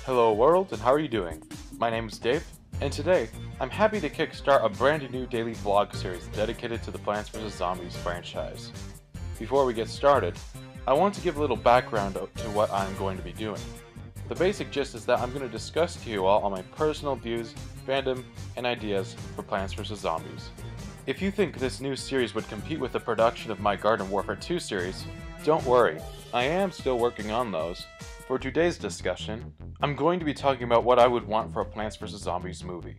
Hello world, and how are you doing? My name is Dave, and today I'm happy to kickstart a brand new daily vlog series dedicated to the Plants vs. Zombies franchise. Before we get started, I want to give a little background to what I'm going to be doing. The basic gist is that I'm going to discuss to you all my personal views, fandom, and ideas for Plants vs. Zombies. If you think this new series would compete with the production of my Garden Warfare 2 series, don't worry, I am still working on those. For today's discussion, I'm going to be talking about what I would want for a Plants vs. Zombies movie.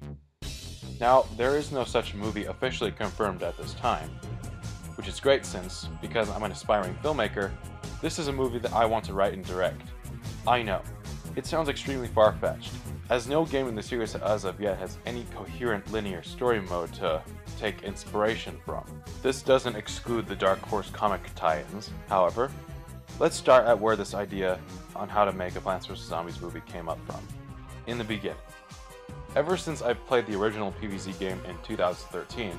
Now, there is no such movie officially confirmed at this time, which is great since, because I'm an aspiring filmmaker, this is a movie that I want to write and direct. I know, it sounds extremely far-fetched, as no game in the series as of yet has any coherent linear story mode to take inspiration from. This doesn't exclude the Dark Horse comic tie-ins, however. Let's start at where this idea on how to make a Plants vs. Zombies movie came up from. In the beginning. Ever since I played the original PvZ game in 2013,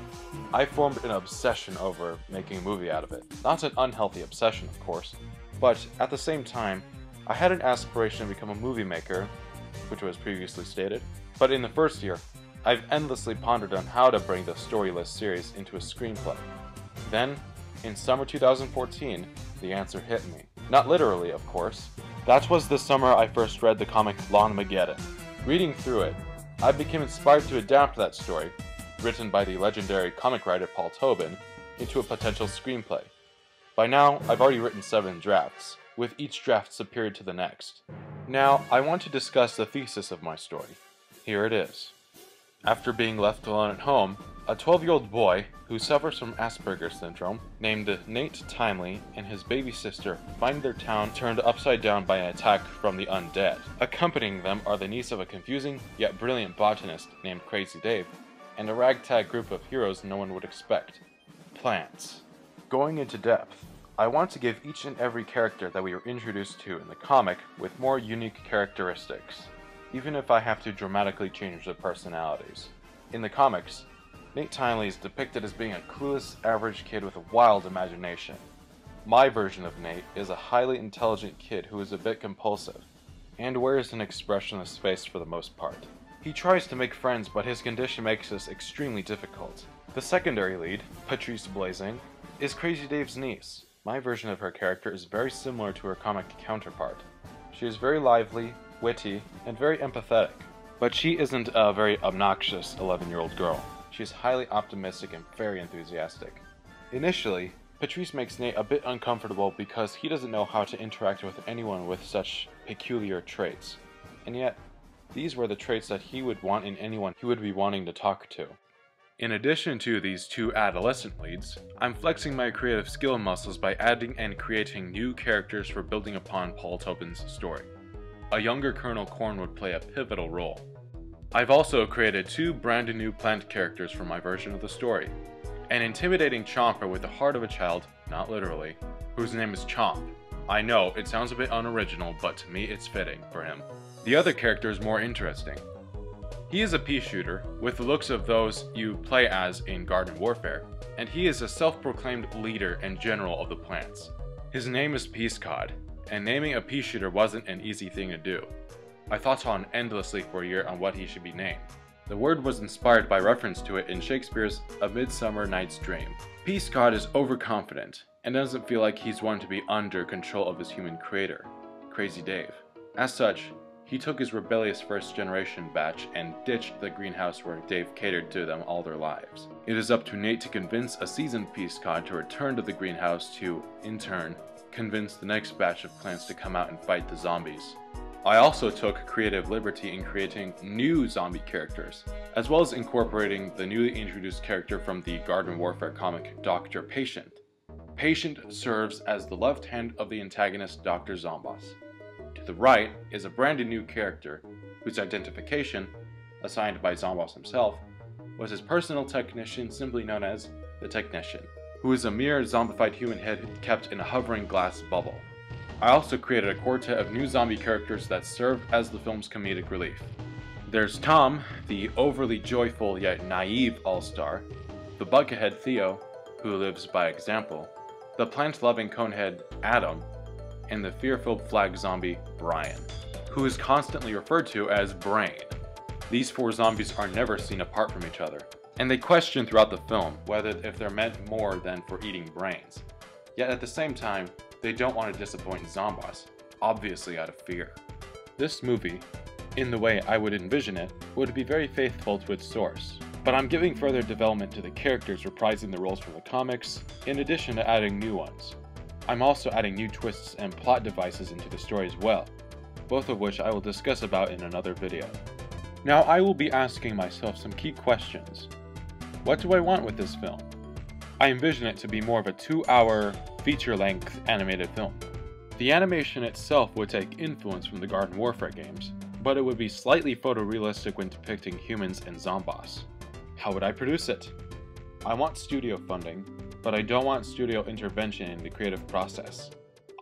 I formed an obsession over making a movie out of it. Not an unhealthy obsession, of course, but at the same time, I had an aspiration to become a movie maker, which was previously stated, but in the first year, I've endlessly pondered on how to bring the storyless series into a screenplay. Then, in summer 2014, the answer hit me. Not literally, of course. That was the summer I first read the comic Lawnmageddon. Reading through it, I became inspired to adapt that story, written by the legendary comic writer Paul Tobin, into a potential screenplay. By now, I've already written 7 drafts, with each draft superior to the next. Now, I want to discuss the thesis of my story. Here it is. After being left alone at home, a 12-year-old boy who suffers from Asperger's syndrome, named Nate Timely, and his baby sister find their town turned upside down by an attack from the undead. Accompanying them are the niece of a confusing yet brilliant botanist named Crazy Dave, and a ragtag group of heroes no one would expect. Plants. Going into depth, I want to give each and every character that we were introduced to in the comic with more unique characteristics, even if I have to dramatically change their personalities. In the comics, Nate Timely is depicted as being a clueless, average kid with a wild imagination. My version of Nate is a highly intelligent kid who is a bit compulsive, and wears an expressionless face for the most part. He tries to make friends, but his condition makes this extremely difficult. The secondary lead, Patrice Blazing, is Crazy Dave's niece. My version of her character is very similar to her comic counterpart. She is very lively, witty, and very empathetic. But she isn't a very obnoxious 11-year-old girl. She is highly optimistic and very enthusiastic. Initially, Patrice makes Nate a bit uncomfortable because he doesn't know how to interact with anyone with such peculiar traits. And yet, these were the traits that he would want in anyone he would be wanting to talk to. In addition to these 2 adolescent leads, I'm flexing my creative skill muscles by adding and creating new characters for building upon Paul Tobin's story. A younger Colonel Korn would play a pivotal role. I've also created 2 brand new plant characters for my version of the story. An intimidating chomper with the heart of a child, not literally, whose name is Chomp. I know, it sounds a bit unoriginal, but to me it's fitting for him. The other character is more interesting. He is a pea shooter, with the looks of those you play as in Garden Warfare, and he is a self-proclaimed leader and general of the plants. His name is Peascod, and naming a pea shooter wasn't an easy thing to do. I thought on endlessly for a year on what he should be named. The word was inspired by reference to it in Shakespeare's A Midsummer Night's Dream. Peascod is overconfident, and doesn't feel like he's one to be under control of his human creator, Crazy Dave. As such, he took his rebellious first-generation batch and ditched the greenhouse where Dave catered to them all their lives. It is up to Nate to convince a seasoned Peascod to return to the greenhouse to, in turn, convince the next batch of plants to come out and fight the zombies. I also took creative liberty in creating new zombie characters, as well as incorporating the newly introduced character from the Garden Warfare comic, Dr. Patient. Patient serves as the left hand of the antagonist Dr. Zomboss. To the right is a brand new character, whose identification, assigned by Zomboss himself, was his personal technician simply known as the Technician, who is a mere zombified human head kept in a hovering glass bubble. I also created a quartet of new zombie characters that serve as the film's comedic relief. There's Tom, the overly joyful yet naive all-star, the buckethead Theo, who lives by example, the plant-loving conehead Adam, and the fear-filled flag zombie Brian, who is constantly referred to as Brain. These 4 zombies are never seen apart from each other, and they question throughout the film whether if they're meant more than for eating brains. Yet at the same time, they don't want to disappoint Zomboss, obviously out of fear. This movie, in the way I would envision it, would be very faithful to its source, but I'm giving further development to the characters reprising the roles from the comics, in addition to adding new ones. I'm also adding new twists and plot devices into the story as well, both of which I will discuss about in another video. Now I will be asking myself some key questions. What do I want with this film? I envision it to be more of a 2-hour, feature-length animated film. The animation itself would take influence from the Garden Warfare games, but it would be slightly photorealistic when depicting humans and Zomboss. How would I produce it? I want studio funding, but I don't want studio intervention in the creative process.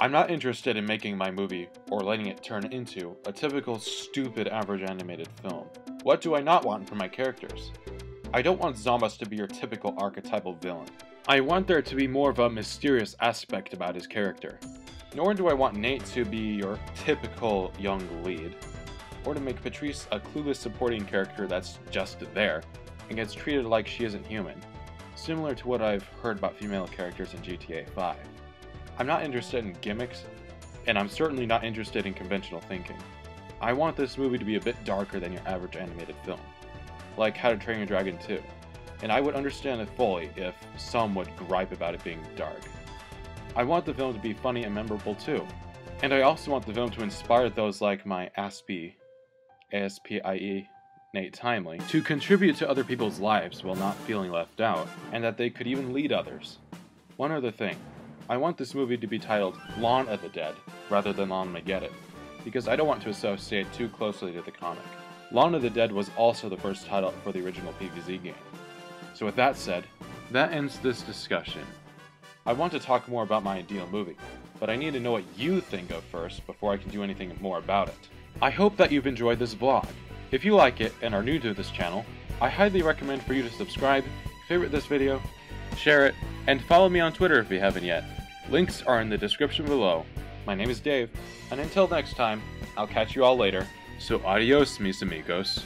I'm not interested in making my movie or letting it turn into a typical stupid average animated film. What do I not want from my characters? I don't want Zomboss to be your typical archetypal villain. I want there to be more of a mysterious aspect about his character. Nor do I want Nate to be your typical young lead, or to make Patrice a clueless supporting character that's just there and gets treated like she isn't human, similar to what I've heard about female characters in GTA 5. I'm not interested in gimmicks, and I'm certainly not interested in conventional thinking. I want this movie to be a bit darker than your average animated film, like How to Train Your Dragon 2, and I would understand it fully if some would gripe about it being dark. I want the film to be funny and memorable too, and I also want the film to inspire those like my ASPIE, Nate Timely, to contribute to other people's lives while not feeling left out, and that they could even lead others. One other thing, I want this movie to be titled Lawn of the Dead rather than Lawn-mageddon, because I don't want to associate too closely to the comic. Lawn of the Dead was also the first title for the original PvZ game. So with that said, that ends this discussion. I want to talk more about my ideal movie, but I need to know what you think of first before I can do anything more about it. I hope that you've enjoyed this vlog. If you like it and are new to this channel, I highly recommend for you to subscribe, favorite this video, share it, and follow me on Twitter if you haven't yet. Links are in the description below. My name is Dave, and until next time, I'll catch you all later. So adios, mis amigos.